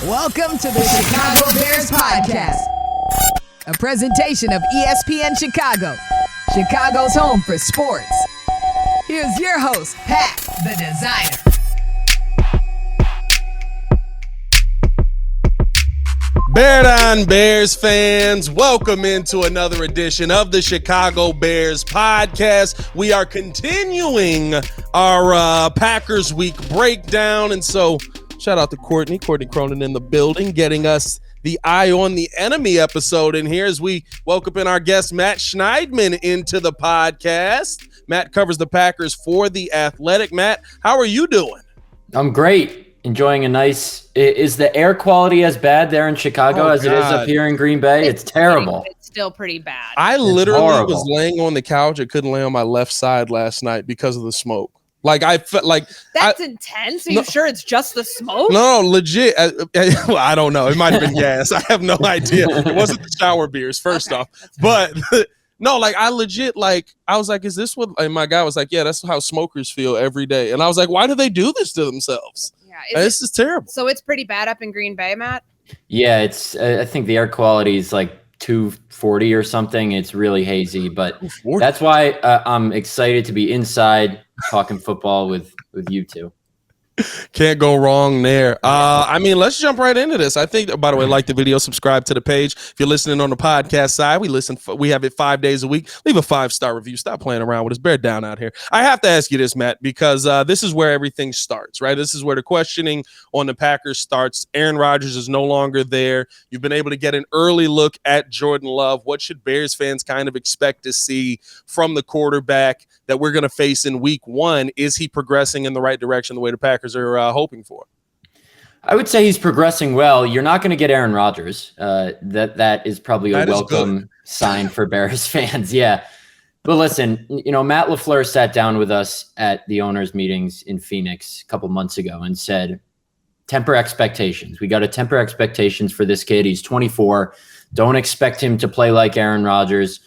Welcome to the Chicago Bears Podcast, a presentation of ESPN Chicago, Chicago's home for sports. Here's your host, Pat, the designer. Bear down, Bears fans. Welcome into another edition of the Chicago Bears Podcast. We are continuing our Packers week breakdown, and so shout out to Courtney Cronin in the building, getting us the Eye on the Enemy episode in here as we welcome in our guest, Matt Schneidman, into the podcast. Matt covers the Packers for The Athletic. Matt, how are you doing? I'm great. Enjoying a nice – is the air quality as bad there in Chicago as it is up here in Green Bay? It's terrible. It's still pretty bad. I literally was laying on the couch. I couldn't lay on my left side last night because of the smoke. Like I felt like that's intense. Are you sure it's just the smoke? No, legit. Well, I don't know. It might have been gas. I have no idea. It wasn't the shower beers, first off. But no, like I legit, like I was like, is this what? And my guy was like, yeah, that's how smokers feel every day. And I was like, why do they do this to themselves? Yeah, this is terrible. So it's pretty bad up in Green Bay, Matt? Yeah, it's. I think the air quality is like 240 or something. It's really hazy, but 240. That's why I'm excited to be inside talking football with you two. Can't go wrong there. I mean, let's jump right into this. I think, by the way, like the video, subscribe to the page. If you're listening on the podcast side, we have it 5 days a week. Leave a 5-star review. Stop playing around with us. Bear down out here. I have to ask you this, Matt, because this is where everything starts, right? This is where the questioning on the Packers starts. Aaron Rodgers is no longer there. You've been able to get an early look at Jordan Love. What should Bears fans kind of expect to see from the quarterback that we're going to face in week one? Is he progressing in the right direction the way the Packers are hoping for? I would say he's progressing well. You're not going to get Aaron Rodgers. That is probably a welcome sign for Bears fans. Yeah. But listen, Matt LaFleur sat down with us at the owners' meetings in Phoenix a couple months ago and said, temper expectations. We got to temper expectations for this kid. He's 24. Don't expect him to play like Aaron Rodgers.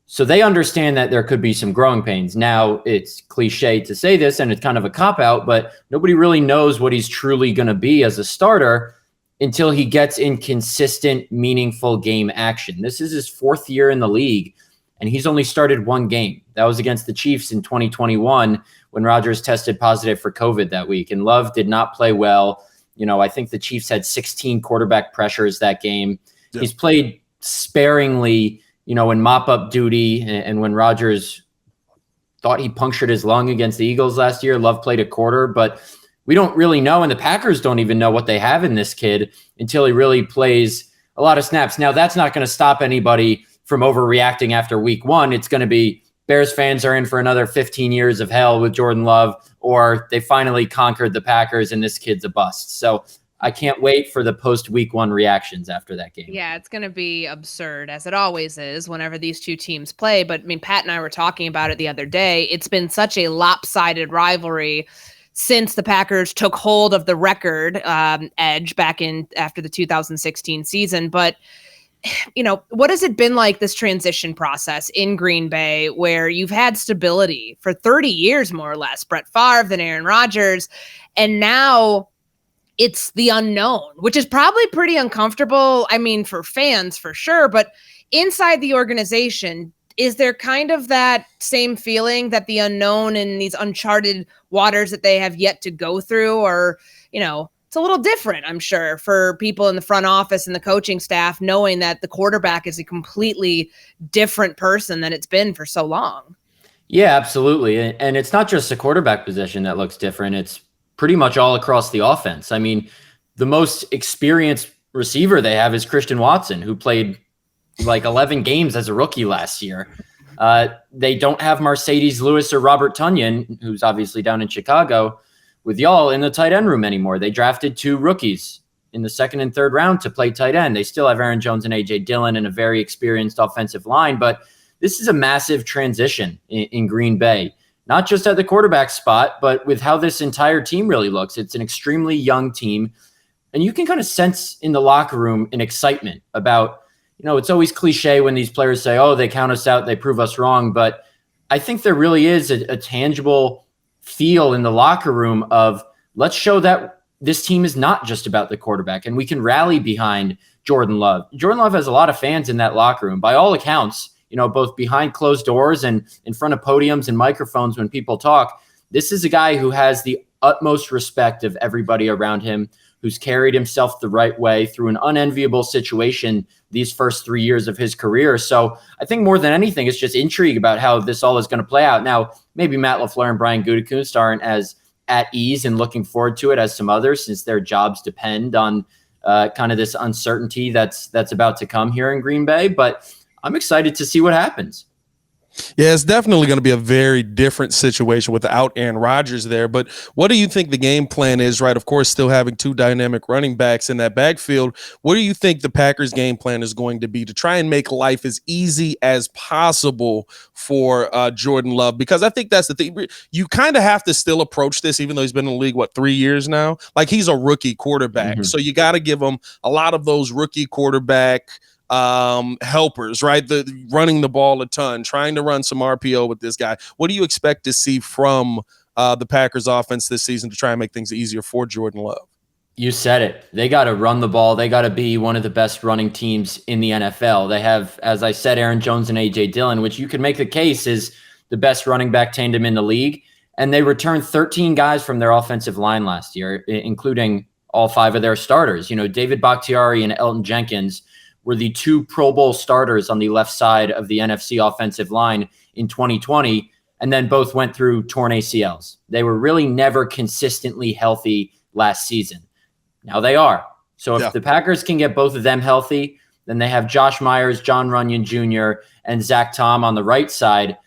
So they understand that there could be some growing pains. Now, it's cliche to say this, and it's kind of a cop-out, but nobody really knows what he's truly going to be as a starter until he gets in consistent, meaningful game action. This is his fourth year in the league, and he's only started one game. That was against the Chiefs in 2021 when Rodgers tested positive for COVID that week, and Love did not play well. I think the Chiefs had 16 quarterback pressures that game. Yep. He's played sparingly in mop-up duty, and when Rodgers thought he punctured his lung against the Eagles last year, Love played a quarter, but we don't really know, and the Packers don't even know what they have in this kid until he really plays a lot of snaps. Now, that's not going to stop anybody from overreacting after week one. It's going to be Bears fans are in for another 15 years of hell with Jordan Love, or they finally conquered the Packers and this kid's a bust. So I can't wait for the post-week one reactions after that game. Yeah, it's going to be absurd, as it always is whenever these two teams play. But, Pat and I were talking about it the other day. It's been such a lopsided rivalry since the Packers took hold of the record edge back in after the 2016 season. But, what has it been like, this transition process in Green Bay, where you've had stability for 30 years, more or less, Brett Favre, then Aaron Rodgers, and now it's the unknown, which is probably pretty uncomfortable. For fans for sure, but inside the organization, is there kind of that same feeling that the unknown and these uncharted waters that they have yet to go through, or, it's a little different, I'm sure, for people in the front office and the coaching staff, knowing that the quarterback is a completely different person than it's been for so long? Yeah, absolutely. And it's not just the quarterback position that looks different. It's pretty much all across the offense. The most experienced receiver they have is Christian Watson, who played like 11 games as a rookie last year. They don't have Mercedes Lewis or Robert Tonyan, who's obviously down in Chicago with y'all, in the tight end room anymore. They drafted 2 rookies in the second and third round to play tight end. They still have Aaron Jones and A.J. Dillon and a very experienced offensive line, but this is a massive transition in Green Bay. Not just at the quarterback spot, but with how this entire team really looks. It's an extremely young team. And you can kind of sense in the locker room an excitement about, it's always cliche when these players say, oh, they count us out, they prove us wrong. But I think there really is a tangible feel in the locker room of, let's show that this team is not just about the quarterback, and we can rally behind Jordan Love. Jordan Love has a lot of fans in that locker room. By all accounts, both behind closed doors and in front of podiums and microphones when people talk, this is a guy who has the utmost respect of everybody around him, who's carried himself the right way through an unenviable situation these first 3 years of his career. So I think more than anything, it's just intrigue about how this all is going to play out. Now, maybe Matt LaFleur and Brian Gutekunst aren't as at ease and looking forward to it as some others, since their jobs depend on kind of this uncertainty that's about to come here in Green Bay. But I'm excited to see what happens. Yeah, it's definitely going to be a very different situation without Aaron Rodgers there. But what do you think the game plan is, right? Of course, still having two dynamic running backs in that backfield. What do you think the Packers' game plan is going to be to try and make life as easy as possible for Jordan Love? Because I think that's the thing. You kind of have to still approach this, even though he's been in the league, 3 years now? Like, he's a rookie quarterback. Mm-hmm. So you got to give him a lot of those rookie quarterback helpers, right? The running the ball a ton, trying to run some RPO with this guy. What do you expect to see from the Packers offense this season to try and make things easier for Jordan Love? You said it. They got to run the ball. They got to be one of the best running teams in the NFL. They have, as I said, Aaron Jones and A.J. Dillon, which you could make the case is the best running back tandem in the league. And they returned 13 guys from their offensive line last year, including all 5 of their starters. David Bakhtiari and Elton Jenkins were the 2 Pro Bowl starters on the left side of the NFC offensive line in 2020, and then both went through torn ACLs. They were really never consistently healthy last season. Now they are. So if the Packers can get both of them healthy, then they have Josh Myers, John Runyon Jr., and Zach Tom on the right side.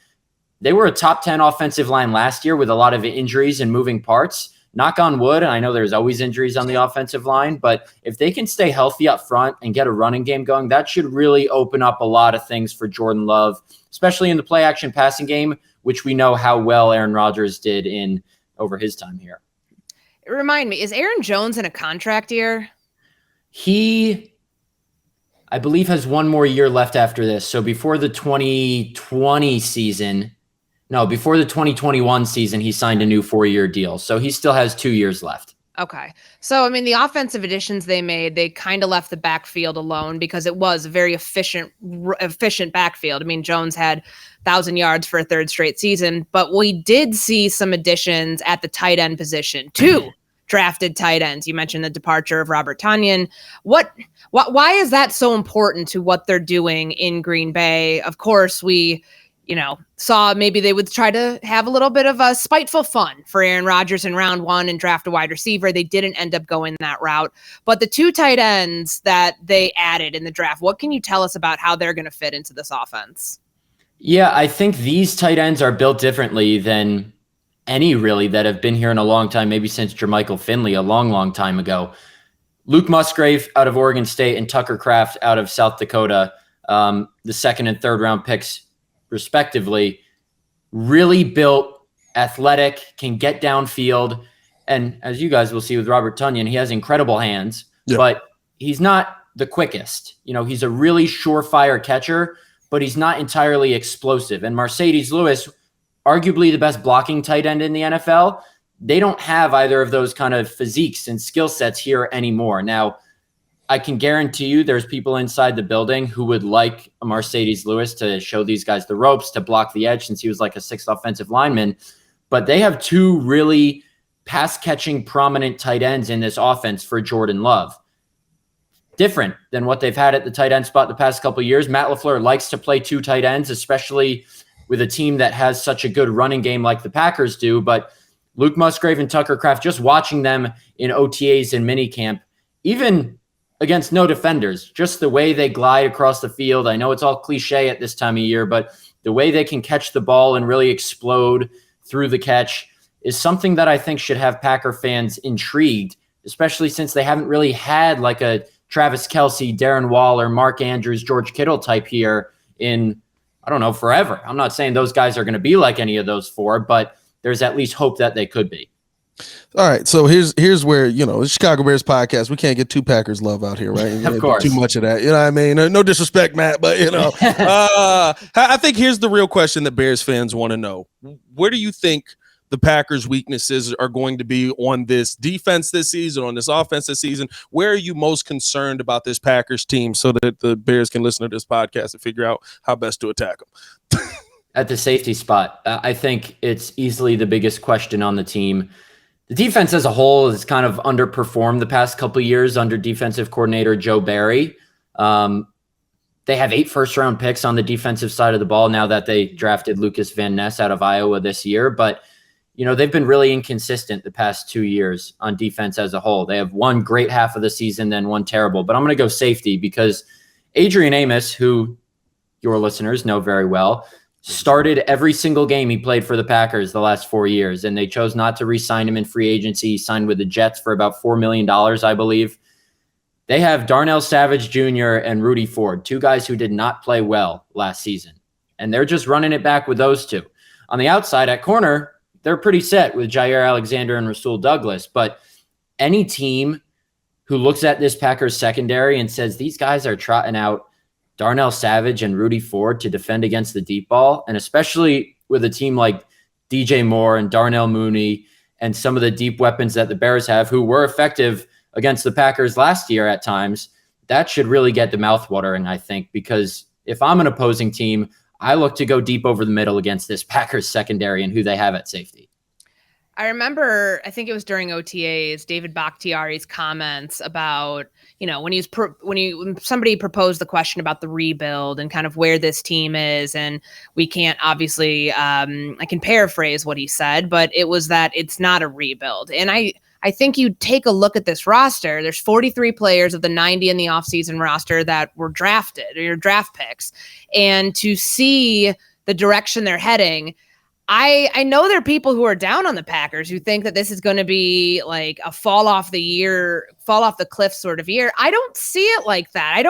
They were a top 10 offensive line last year with a lot of injuries and moving parts. Knock on wood, and I know there's always injuries on the offensive line, but if they can stay healthy up front and get a running game going, that should really open up a lot of things for Jordan Love, especially in the play-action passing game, which we know how well Aaron Rodgers did in over his time here. Remind me, is Aaron Jones in a contract year? He, I believe, has one more year left after this. So before the 2020 season... No, before the 2021 season, he signed a new 4-year deal. So he still has 2 years left. Okay. So, the offensive additions they made, they kind of left the backfield alone because it was a very efficient backfield. Jones had 1,000 yards for a third straight season, but we did see some additions at the tight end position, 2 drafted tight ends. You mentioned the departure of Robert Tonyan. Why is that so important to what they're doing in Green Bay? Of course, we saw maybe they would try to have a little bit of a spiteful fun for Aaron Rodgers in round 1 and draft a wide receiver. They didn't end up going that route. But the 2 tight ends that they added in the draft, what can you tell us about how they're going to fit into this offense? Yeah, I think these tight ends are built differently than any really that have been here in a long time, maybe since Jermichael Finley a long, long time ago. Luke Musgrave out of Oregon State and Tucker Kraft out of South Dakota, the 2nd and 3rd round picks respectively, really built, athletic, can get downfield. And as you guys will see with Robert Tonyan, he has incredible hands, but he's not the quickest. He's a really surefire catcher, but he's not entirely explosive. And Mercedes Lewis, arguably the best blocking tight end in the NFL, they don't have either of those kind of physiques and skill sets here anymore. Now, I can guarantee you there's people inside the building who would like a Mercedes Lewis to show these guys the ropes, to block the edge, since he was like a 6th offensive lineman. But they have 2 really pass-catching prominent tight ends in this offense for Jordan Love. Different than what they've had at the tight end spot the past couple of years. Matt LaFleur likes to play 2 tight ends, especially with a team that has such a good running game like the Packers do. But Luke Musgrave and Tucker Kraft, just watching them in OTAs and minicamp, even against no defenders, just the way they glide across the field. I know it's all cliche at this time of year, but the way they can catch the ball and really explode through the catch is something that I think should have Packer fans intrigued, especially since they haven't really had like a Travis Kelce, Darren Waller, Mark Andrews, George Kittle type here in, I don't know, forever. I'm not saying those guys are going to be like any of those 4, but there's at least hope that they could be. All right, so here's where, the Chicago Bears podcast, we can't get too Packers love out here, right? Of course. Too much of that, you know what I mean? No disrespect, Matt, but, I think here's the real question that Bears fans want to know. Where do you think the Packers' weaknesses are going to be on this defense this season, on this offense this season? Where are you most concerned about this Packers team so that the Bears can listen to this podcast and figure out how best to attack them? At the safety spot, I think it's easily the biggest question on the team. The defense as a whole has kind of underperformed the past couple of years under defensive coordinator Joe Barry. They have 8 first-round picks on the defensive side of the ball now that they drafted Lucas Van Ness out of Iowa this year. But, they've been really inconsistent the past 2 years on defense as a whole. They have one great half of the season, then one terrible. But I'm going to go safety because Adrian Amos, who your listeners know very well, started every single game he played for the Packers the last 4 years, and they chose not to re-sign him in free agency. He signed with the Jets for about $4 million, I believe. They have Darnell Savage Jr. and Rudy Ford, 2 guys who did not play well last season, and they're just running it back with those 2. On the outside at corner, they're pretty set with Jair Alexander and Rasul Douglas, but any team who looks at this Packers secondary and says these guys are trotting out Darnell Savage and Rudy Ford to defend against the deep ball, and especially with a team like DJ Moore and Darnell Mooney and some of the deep weapons that the Bears have who were effective against the Packers last year at times, that should really get the mouthwatering, I think, because if I'm an opposing team, I look to go deep over the middle against this Packers secondary and who they have at safety. I remember, I think it was during OTAs, David Bakhtiari's comments about, when somebody proposed the question about the rebuild and kind of where this team is, and we can't obviously, I can paraphrase what he said, but it was that it's not a rebuild. And I think you take a look at this roster, there's 43 players of the 90 in the offseason roster that were drafted or your draft picks. And to see the direction they're heading, I know there are people who are down on the Packers who think that this is going to be like a fall off the cliff sort of year. I don't see it like that.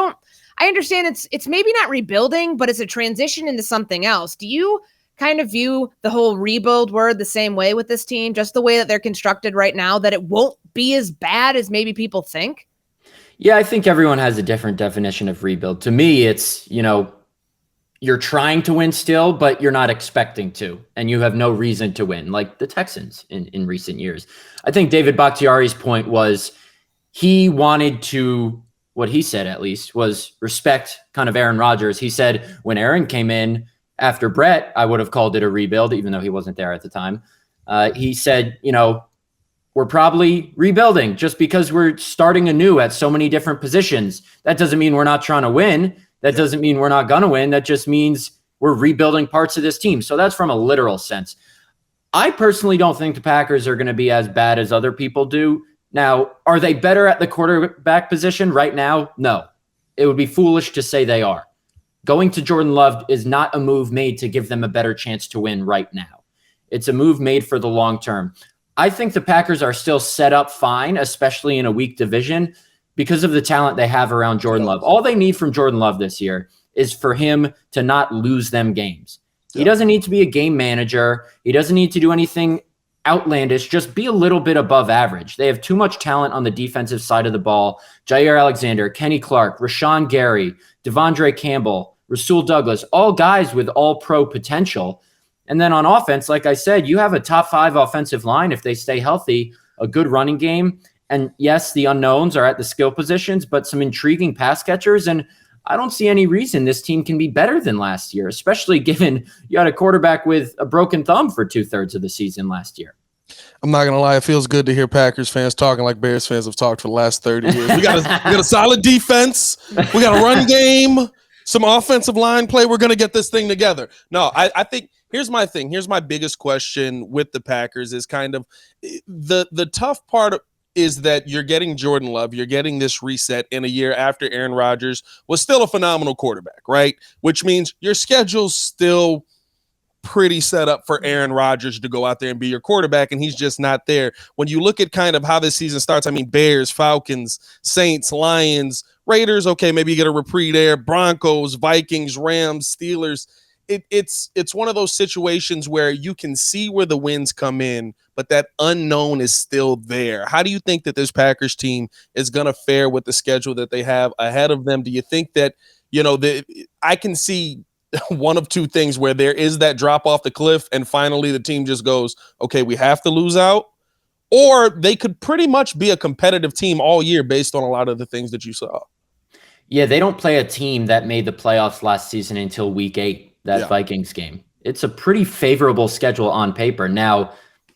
I understand it's maybe not rebuilding, but it's a transition into something else. Do you kind of view the whole rebuild word the same way with this team, just the way that they're constructed right now, that it won't be as bad as maybe people think? Yeah, I think everyone has a different definition of rebuild. To me, it's, you're trying to win still, but you're not expecting to, and you have no reason to win, like the Texans in recent years. I think David Bakhtiari's point was he wanted to, what he said at least, was respect kind of Aaron Rodgers. He said when Aaron came in after Brett, I would have called it a rebuild, even though he wasn't there at the time. He said, we're probably rebuilding just because we're starting anew at so many different positions. That doesn't mean we're not trying to win. That doesn't mean we're not going to win. That just means we're rebuilding parts of this team. So that's from a literal sense. I personally don't think the Packers are going to be as bad as other people do. Now, are they better at the quarterback position right now? No. It would be foolish to say they are. Going to Jordan Love is not a move made to give them a better chance to win right now. It's a move made for the long term. I think the Packers are still set up fine, especially in a weak division, because of the talent they have around Jordan Love. All they need from Jordan Love this year is for him to not lose them games. He doesn't need to be a game manager. He doesn't need to do anything outlandish. Just be a little bit above average. They have too much talent on the defensive side of the ball. Jair Alexander, Kenny Clark, Rashawn Gary, Devondre Campbell, Rasul Douglas, all guys with all-pro potential. And then on offense, like I said, you have a top 5 offensive line if they stay healthy, a good running game. And yes, the unknowns are at the skill positions, but some intriguing pass catchers. And I don't see any reason this team can be better than last year, especially given you had a quarterback with a broken thumb for 2/3 of the season last year. I'm not going to lie. It feels good to hear Packers fans talking like Bears fans have talked for the last 30 years. We got a solid defense. We got a run game, some offensive line play. We're going to get this thing together. No, I think here's my thing. Here's my biggest question with the Packers is kind of the tough part is that you're getting Jordan Love, you're getting this reset in a year after Aaron Rodgers was still a phenomenal quarterback, right? Which means your schedule's still pretty set up for Aaron Rodgers to go out there and be your quarterback, and he's just not there. When you look at kind of how this season starts, I mean, Bears, Falcons, Saints, Lions, Raiders, okay, maybe you get a reprieve there, Broncos, Vikings, Rams, Steelers. It's one of those situations where you can see where the wins come in, but that unknown is still there. How do you think that this Packers team is going to fare with the schedule that they have ahead of them? Do you think that, I can see one of two things where there is that drop off the cliff and finally the team just goes, okay, we have to lose out, or they could pretty much be a competitive team all year based on a lot of the things that you saw. Yeah, they don't play a team that made the playoffs last season until week 8, that Vikings game. It's a pretty favorable schedule on paper. Now,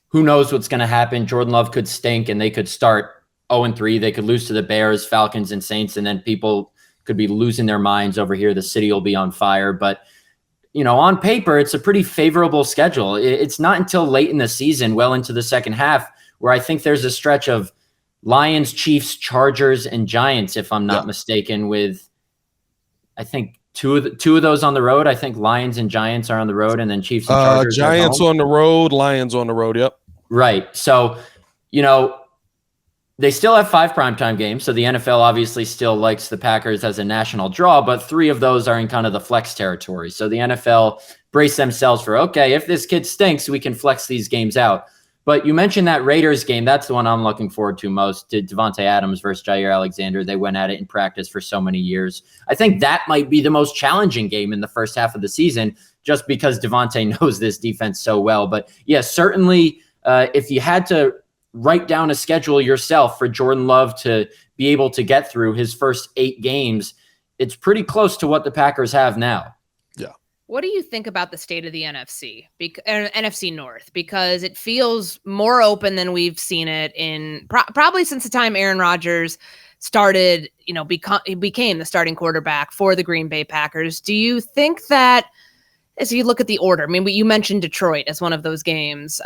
who knows what's going to happen? Jordan Love could stink and they could start 0-3. They could lose to the Bears, Falcons, and Saints, and then people could be losing their minds over here. The city will be on fire. But, on paper, it's a pretty favorable schedule. It's not until late in the season, well into the second half, where I think there's a stretch of Lions, Chiefs, Chargers, and Giants, if I'm not mistaken, with, I think, two of those on the road. I think Lions and Giants are on the road, and then Chiefs and Chargers. Giants on the road, Lions on the road. Yep. Right. So, they still have 5 primetime games. So the NFL obviously still likes the Packers as a national draw, but 3 of those are in kind of the flex territory. So the NFL brace themselves for, okay, if this kid stinks, we can flex these games out. But you mentioned that Raiders game. That's the one I'm looking forward to most. Devontae Adams versus Jair Alexander. They went at it in practice for so many years. I think that might be the most challenging game in the first half of the season, just because Devontae knows this defense so well. But yeah, certainly if you had to write down a schedule yourself for Jordan Love to be able to get through his first 8 games, it's pretty close to what the Packers have now. What do you think about the state of the NFC, NFC North? Because it feels more open than we've seen it in probably since the time Aaron Rodgers started, became the starting quarterback for the Green Bay Packers. Do you think that, as you look at the order, I mean, you mentioned Detroit as one of those games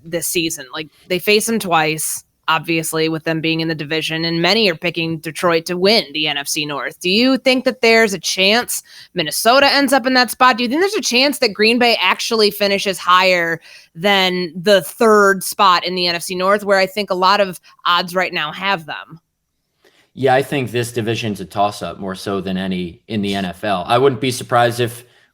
this season. Like, they face them twice, obviously, with them being in the division, and many are picking Detroit to win the NFC North. Do you think that there's a chance Minnesota ends up in that spot? Do you think there's a chance that Green Bay actually finishes higher than the 3rd spot in the NFC North, where I think a lot of odds right now have them? Yeah, I think this division's a toss-up more so than any in the NFL. I wouldn't be surprised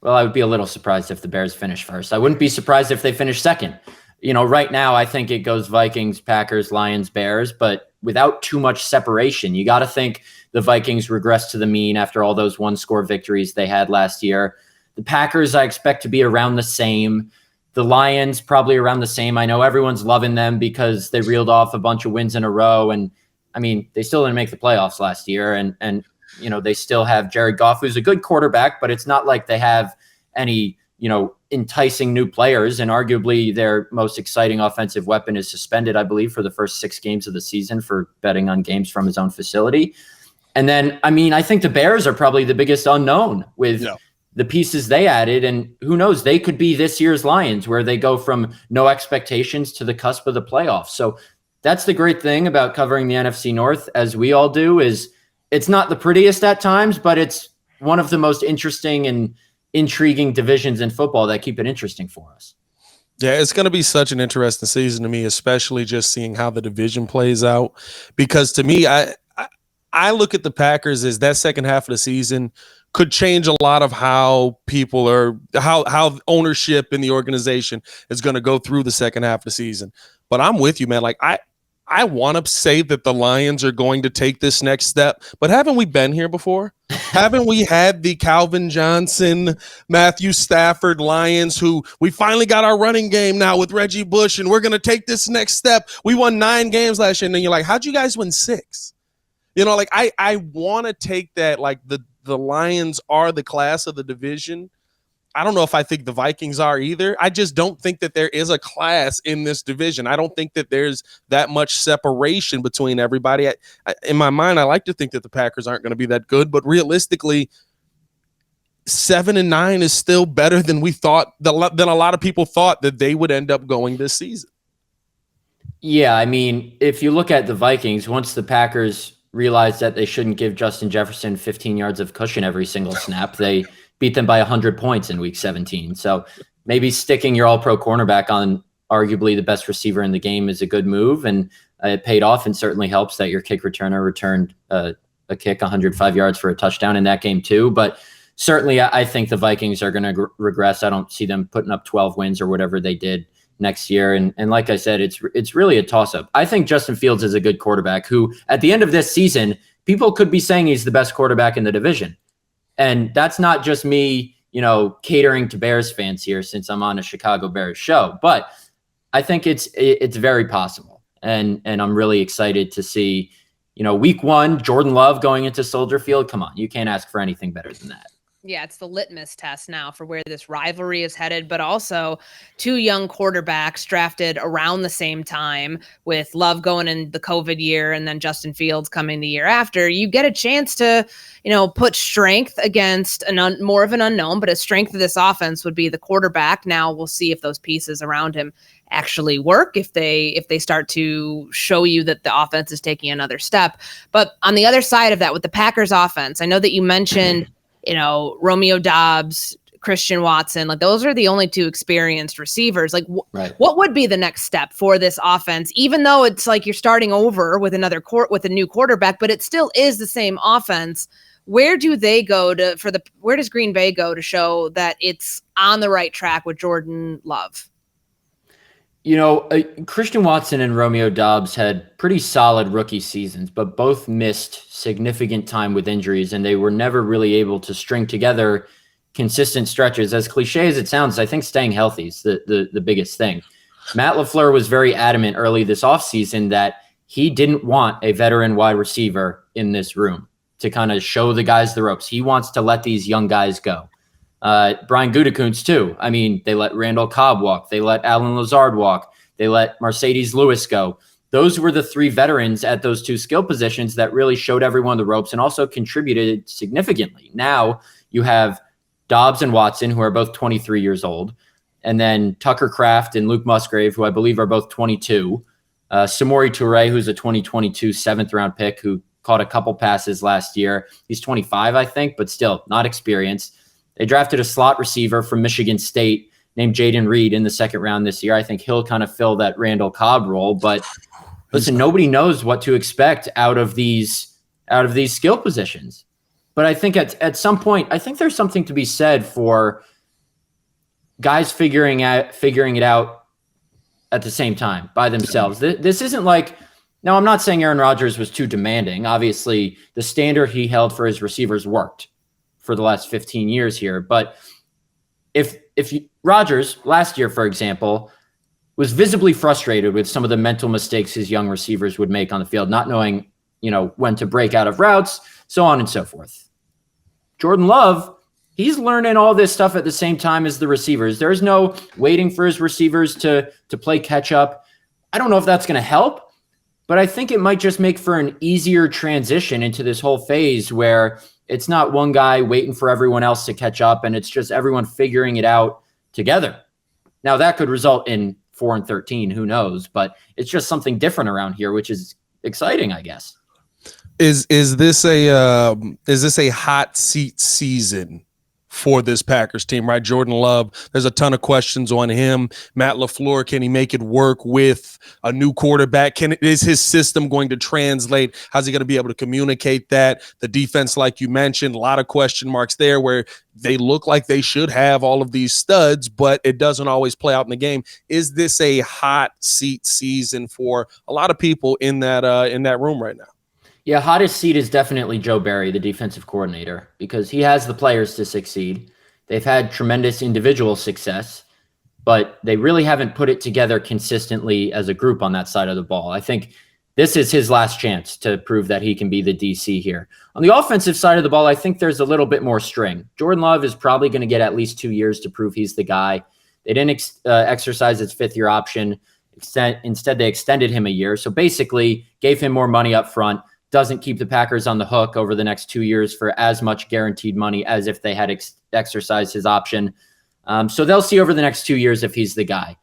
I would be a little surprised if the Bears finish first. I wouldn't be surprised if they finish second. Right now, I think it goes Vikings, Packers, Lions, Bears, but without too much separation. You got to think the Vikings regress to the mean after all those 1-score victories they had last year. The Packers, I expect to be around the same. The Lions, probably around the same. I know everyone's loving them because they reeled off a bunch of wins in a row. And I mean, they still didn't make the playoffs last year. And they still have Jared Goff, who's a good quarterback, but it's not like they have any, enticing new players, and arguably their most exciting offensive weapon is suspended, I believe, for the first 6 games of the season for betting on games from his own facility. And then, I think the Bears are probably the biggest unknown with the pieces they added, and who knows, they could be this year's Lions, where they go from no expectations to the cusp of the playoffs. So that's the great thing about covering the NFC North, as we all do, is it's not the prettiest at times, but it's one of the most interesting and intriguing divisions in football that keep it interesting for us. Yeah, it's going to be such an interesting season to me, especially just seeing how the division plays out. Because to me, I look at the Packers as that second half of the season could change a lot of how people are, how ownership in the organization is going to go through the second half of the season. But I'm with you, man. Like, I want to say that the Lions are going to take this next step, but haven't we been here before? Haven't we had the Calvin Johnson, Matthew Stafford Lions, who we finally got our running game now with Reggie Bush, and we're going to take this next step? We won 9 games last year, and then you're like, how'd you guys win 6? Like, I want to take that, like, the Lions are the class of the division. I don't know if I think the Vikings are either. I just don't think that there is a class in this division. I don't think that there's that much separation between everybody. In my mind, I like to think that the Packers aren't going to be that good, but realistically, 7-9 is still better than we thought, than a lot of people thought that they would end up going this season. Yeah, if you look at the Vikings, once the Packers realized that they shouldn't give Justin Jefferson 15 yards of cushion every single snap, they beat them by 100 points in week 17. So maybe sticking your all-pro cornerback on arguably the best receiver in the game is a good move, and it paid off, and certainly helps that your kick returner returned a kick 105 yards for a touchdown in that game too. But certainly I think the Vikings are going to regress. I don't see them putting up 12 wins or whatever they did next year. And like I said, it's really a toss-up. I think Justin Fields is a good quarterback who, at the end of this season, people could be saying he's the best quarterback in the division. And that's not just me, catering to Bears fans here since I'm on a Chicago Bears show, but I think it's very possible. And I'm really excited to see, week 1, Jordan Love going into Soldier Field. Come on, you can't ask for anything better than that. Yeah, it's the litmus test now for where this rivalry is headed, but also 2 young quarterbacks drafted around the same time, with Love going in the COVID year and then Justin Fields coming the year after. You get a chance to, put strength against more of an unknown, but a strength of this offense would be the quarterback. Now we'll see if those pieces around him actually work, if they start to show you that the offense is taking another step. But on the other side of that, with the Packers offense, I know that you mentioned Romeo Doubs, Christian Watson, like those are the only 2 experienced receivers. Like right. What would be the next step for this offense? Even though it's like you're starting over with with a new quarterback, but it still is the same offense. Where do they go where does Green Bay go to show that it's on the right track with Jordan Love? Christian Watson and Romeo Doubs had pretty solid rookie seasons, but both missed significant time with injuries, and they were never really able to string together consistent stretches. As cliche as it sounds, I think staying healthy is the biggest thing. Matt LaFleur was very adamant early this offseason that he didn't want a veteran wide receiver in this room to kind of show the guys the ropes. He wants to let these young guys go. Brian Gutekunst too. I mean, they let Randall Cobb walk. They let Alan Lazard walk. They let Mercedes Lewis go. Those were the 3 veterans at those 2 skill positions that really showed everyone the ropes and also contributed significantly. Now you have Dobbs and Watson, who are both 23 years old, and then Tucker Kraft and Luke Musgrave, who I believe are both 22. Samori Toure, who's a 2022 7th-round pick, who caught a couple passes last year. He's 25, I think, but still not experienced. They drafted a slot receiver from Michigan State named Jaden Reed in the 2nd round this year. I think he'll kind of fill that Randall Cobb role. But listen, nobody knows what to expect out of these skill positions. But I think at some point, I think there's something to be said for guys figuring it out at the same time by themselves. This isn't like, now I'm not saying Aaron Rodgers was too demanding. Obviously, the standard he held for his receivers worked for the last 15 years here. But if Rodgers last year, for example, was visibly frustrated with some of the mental mistakes his young receivers would make on the field, not knowing, when to break out of routes, so on and so forth. Jordan Love, he's learning all this stuff at the same time as the receivers. There's no waiting for his receivers to play catch up. I don't know if that's going to help, but I think it might just make for an easier transition into this whole phase where it's not one guy waiting for everyone else to catch up, and it's just everyone figuring it out together. Now that could result in 4-13, who knows? But it's just something different around here, which is exciting, I guess. Is this a hot seat season for this Packers team, right? Jordan Love, there's a ton of questions on him. Matt LaFleur, can he make it work with a new quarterback? Is his system going to translate? How's he going to be able to communicate that? The defense, like you mentioned, a lot of question marks there where they look like they should have all of these studs, but it doesn't always play out in the game. Is this a hot seat season for a lot of people in that room right now? Yeah, hottest seat is definitely Joe Barry, the defensive coordinator, because he has the players to succeed. They've had tremendous individual success, but they really haven't put it together consistently as a group on that side of the ball. I think this is his last chance to prove that he can be the DC here. On the offensive side of the ball, I think there's a little bit more string. Jordan Love is probably going to get at least 2 years to prove he's the guy. They didn't exercise his 5th-year option. Instead, they extended him a year. So basically gave him more money up front. Doesn't keep the Packers on the hook over the next 2 years for as much guaranteed money as if they had exercised his option. So they'll see over the next 2 years if he's the guy.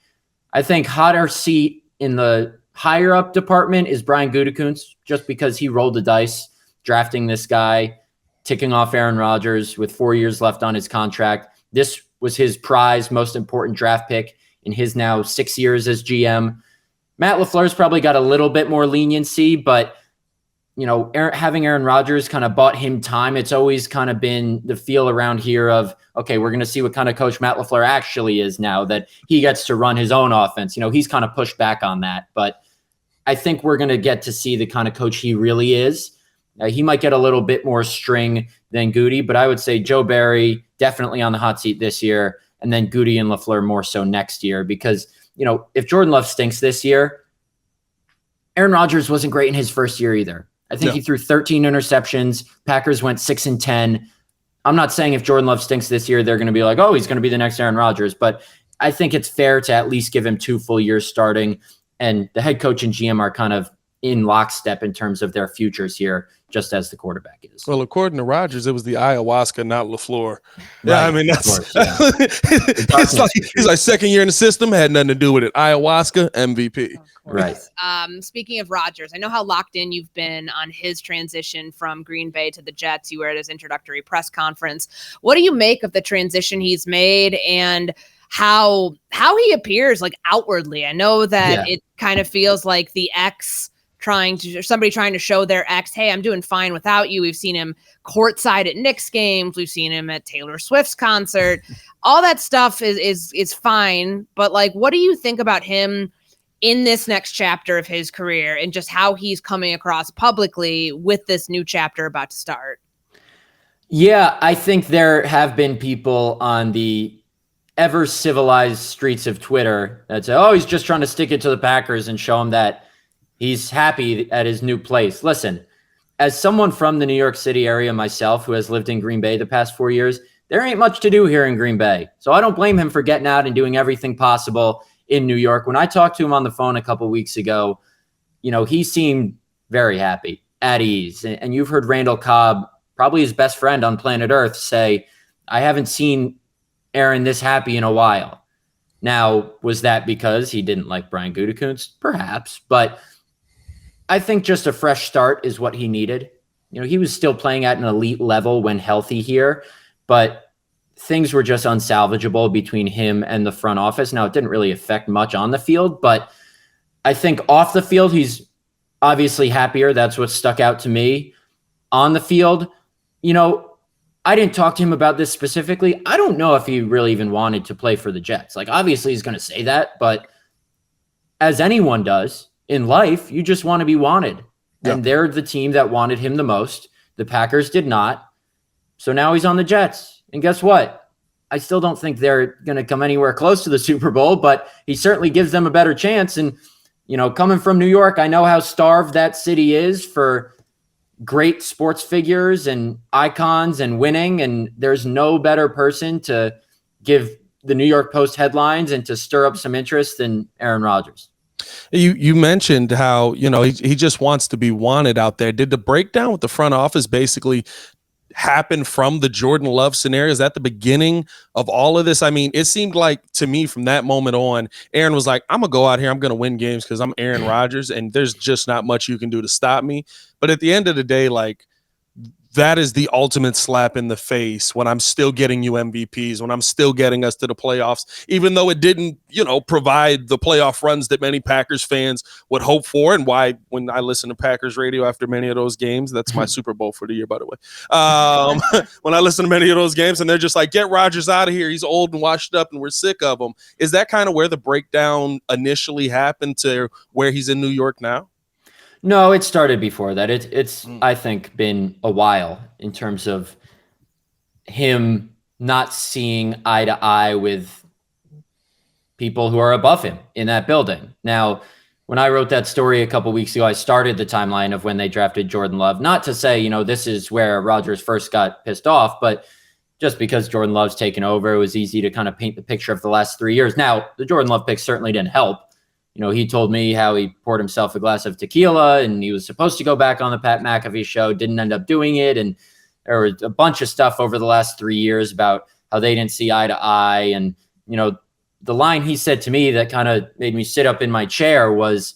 I think hotter seat in the higher up department is Brian Gutekunst, just because he rolled the dice drafting this guy, ticking off Aaron Rodgers with 4 years left on his contract. This was his prize, most important draft pick in his now 6 years as GM. Matt LaFleur's probably got a little bit more leniency, but having Aaron Rodgers kind of bought him time. It's always kind of been the feel around here of, okay, we're going to see what kind of coach Matt LaFleur actually is now that he gets to run his own offense. He's kind of pushed back on that, but I think we're going to get to see the kind of coach he really is. He might get a little bit more string than Goody, but I would say Joe Barry, definitely on the hot seat this year, and then Goody and LaFleur more so next year. Because, if Jordan Love stinks this year, Aaron Rodgers wasn't great in his first year either. I think he threw 13 interceptions. Packers went 6-10. I'm not saying if Jordan Love stinks this year, they're going to be like, oh, he's going to be the next Aaron Rodgers. But I think it's fair to at least give him 2 full years starting. And the head coach and GM are kind of in lockstep in terms of their futures here, just as the quarterback is. Well, according to Rodgers, it was the ayahuasca, not LaFleur. Yeah, Right, I mean, that's course, yeah. it's like he's like second year in the system, had nothing to do with it. Ayahuasca, MVP. Right. Speaking of Rodgers, I know how locked in you've been on his transition from Green Bay to the Jets. You were at his introductory press conference. What do you make of the transition he's made and how he appears like outwardly? I know that it kind of feels like the somebody trying to show their ex, hey, I'm doing fine without you. We've seen him courtside at Knicks games. We've seen him at Taylor Swift's concert. All that stuff is fine. But like, what do you think about him in this next chapter of his career and just how he's coming across publicly with this new chapter about to start? Yeah, I think there have been people on the ever civilized streets of Twitter that say, oh, he's just trying to stick it to the Packers and show him that he's happy at his new place. Listen, as someone from the New York City area myself who has lived in Green Bay the past 4 years, there ain't much to do here in Green Bay. So I don't blame him for getting out and doing everything possible in New York. When I talked to him on the phone a couple weeks ago, he seemed very happy, at ease. And you've heard Randall Cobb, probably his best friend on planet Earth, say, I haven't seen Aaron this happy in a while. Now, was that because he didn't like Brian Gutekunst? Perhaps, but I think just a fresh start is what he needed. He was still playing at an elite level when healthy here, but things were just unsalvageable between him and the front office. Now, it didn't really affect much on the field, but I think off the field, he's obviously happier. That's what stuck out to me. On the field, I didn't talk to him about this specifically. I don't know if he really even wanted to play for the Jets. Like, obviously he's going to say that, but as anyone does in life, you just want to be wanted. Yeah. And they're the team that wanted him the most. The Packers did not. So now he's on the Jets. And guess what? I still don't think they're going to come anywhere close to the Super Bowl, but he certainly gives them a better chance. And, coming from New York, I know how starved that city is for great sports figures and icons and winning. And there's no better person to give the New York Post headlines and to stir up some interest than Aaron Rodgers. You mentioned how, he just wants to be wanted out there. Did the breakdown with the front office basically happen from the Jordan Love scenario? Is that the beginning of all of this? I mean, it seemed like to me from that moment on, Aaron was like, I'm going to go out here. I'm going to win games because I'm Aaron Rodgers and there's just not much you can do to stop me. But at the end of the day, like, that is the ultimate slap in the face when I'm still getting you MVPs, when I'm still getting us to the playoffs, even though it didn't, provide the playoff runs that many Packers fans would hope for. And why, when I listen to Packers radio after many of those games, that's my Super Bowl for the year, by the way. When I listen to many of those games and they're just like, get Rodgers out of here. He's old and washed up and we're sick of him. Is that kind of where the breakdown initially happened to where he's in New York now? No, it started before that. It's I think, been a while in terms of him not seeing eye to eye with people who are above him in that building. Now, when I wrote that story a couple weeks ago, I started the timeline of when they drafted Jordan Love. Not to say, this is where Rodgers first got pissed off, but just because Jordan Love's taken over, it was easy to kind of paint the picture of the last 3 years. Now, the Jordan Love pick certainly didn't help. He told me how he poured himself a glass of tequila and he was supposed to go back on the Pat McAfee show, didn't end up doing it. And there was a bunch of stuff over the last 3 years about how they didn't see eye to eye. And, the line he said to me that kind of made me sit up in my chair was,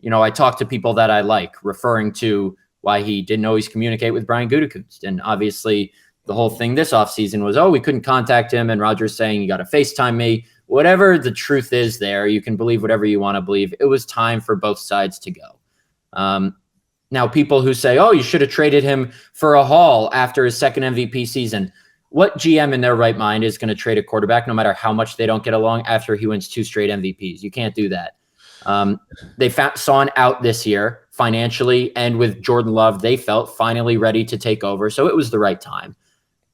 I talk to people that I like, referring to why he didn't always communicate with Brian Gutekunst. And obviously the whole thing this offseason was, we couldn't contact him. And Rodgers saying, you got to FaceTime me. Whatever the truth is there, you can believe whatever you want to believe. It was time for both sides to go. Now, people who say, you should have traded him for a haul after his second MVP season. What GM in their right mind is going to trade a quarterback no matter how much they don't get along after he wins 2 straight MVPs? You can't do that. They saw an out this year financially, and with Jordan Love, they felt finally ready to take over. So it was the right time.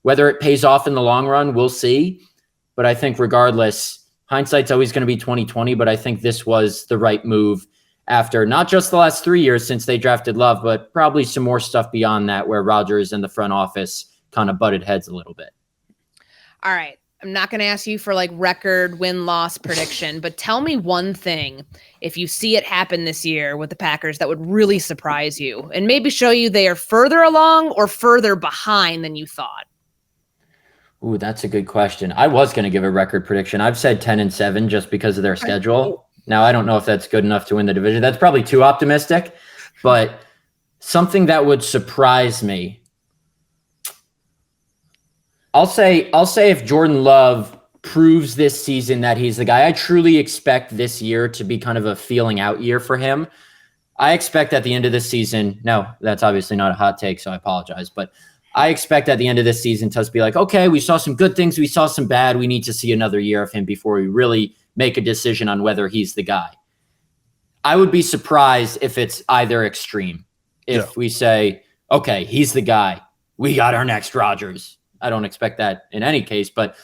Whether it pays off in the long run, we'll see. But I think regardless, hindsight's always going to be 2020, but I think this was the right move after not just the last 3 years since they drafted Love, but probably some more stuff beyond that where Rodgers and the front office kind of butted heads a little bit. All right. I'm not going to ask you for like record win-loss prediction, but tell me one thing, if you see it happen this year with the Packers, that would really surprise you and maybe show you they are further along or further behind than you thought. Ooh, that's a good question. I was going to give a record prediction. I've said 10-7 just because of their schedule. Now, I don't know if that's good enough to win the division. That's probably too optimistic, but something that would surprise me. I'll say if Jordan Love proves this season that he's the guy, I truly expect this year to be kind of a feeling out year for him. I expect at the end of this season, no, that's obviously not a hot take, so I apologize, but I expect at the end of this season to be like, okay, we saw some good things, we saw some bad, we need to see another year of him before we really make a decision on whether he's the guy. I would be surprised if it's either extreme. If we say, okay, he's the guy, we got our next Rodgers. I don't expect that in any case, but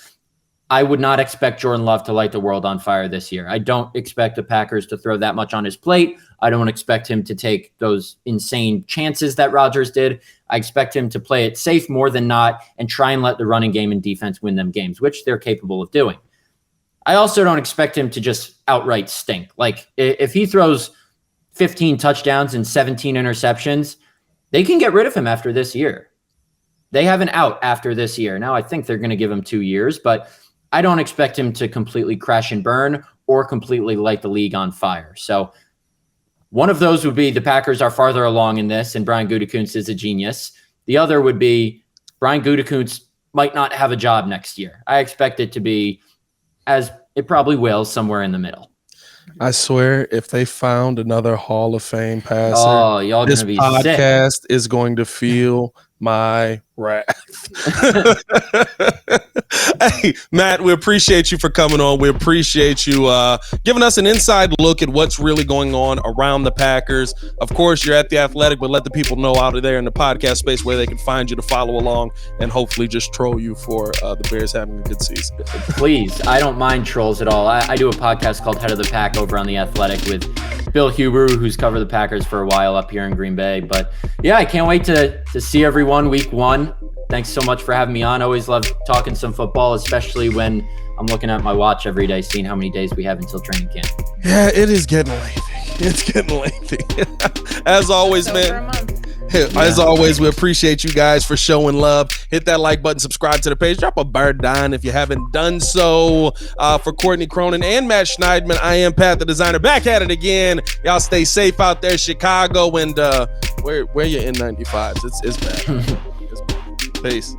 I would not expect Jordan Love to light the world on fire this year. I don't expect the Packers to throw that much on his plate. I don't expect him to take those insane chances that Rodgers did. I expect him to play it safe more than not and try and let the running game and defense win them games, which they're capable of doing. I also don't expect him to just outright stink. Like if he throws 15 touchdowns and 17 interceptions, they can get rid of him after this year. They have an out after this year. Now I think they're going to give him 2 years, but I don't expect him to completely crash and burn or completely light the league on fire. So one of those would be the Packers are farther along in this and Brian Gutekunst is a genius. The other would be Brian Gutekunst might not have a job next year. I expect it to be, as it probably will, somewhere in the middle. I swear, if they found another Hall of Fame passer, y'all this gonna be podcast sick. is going to feel my wrath. Hey, Matt, we appreciate you for coming on. We appreciate you giving us an inside look at what's really going on around the Packers. Of course, you're at The Athletic, but let the people know out there in the podcast space where they can find you to follow along and hopefully just troll you for the Bears having a good season. Please, I don't mind trolls at all. I do a podcast called Head of the Pack over on The Athletic with Bill Huber, who's covered the Packers for a while up here in Green Bay. But yeah, I can't wait to see everyone week one. Thanks so much for having me on. Always love talking some football, especially when I'm looking at my watch every day, seeing how many days we have until training camp. Yeah, it is getting lengthy. It's getting lengthy. As always, man. As always, we appreciate you guys for showing love. Hit that like button, subscribe to the page, drop a bird down if you haven't done so. For Courtney Cronin and Matt Schneidman, I am Pat the Designer, back at it again. Y'all stay safe out there, Chicago, and wear your N95s. It's bad. It's bad. Peace.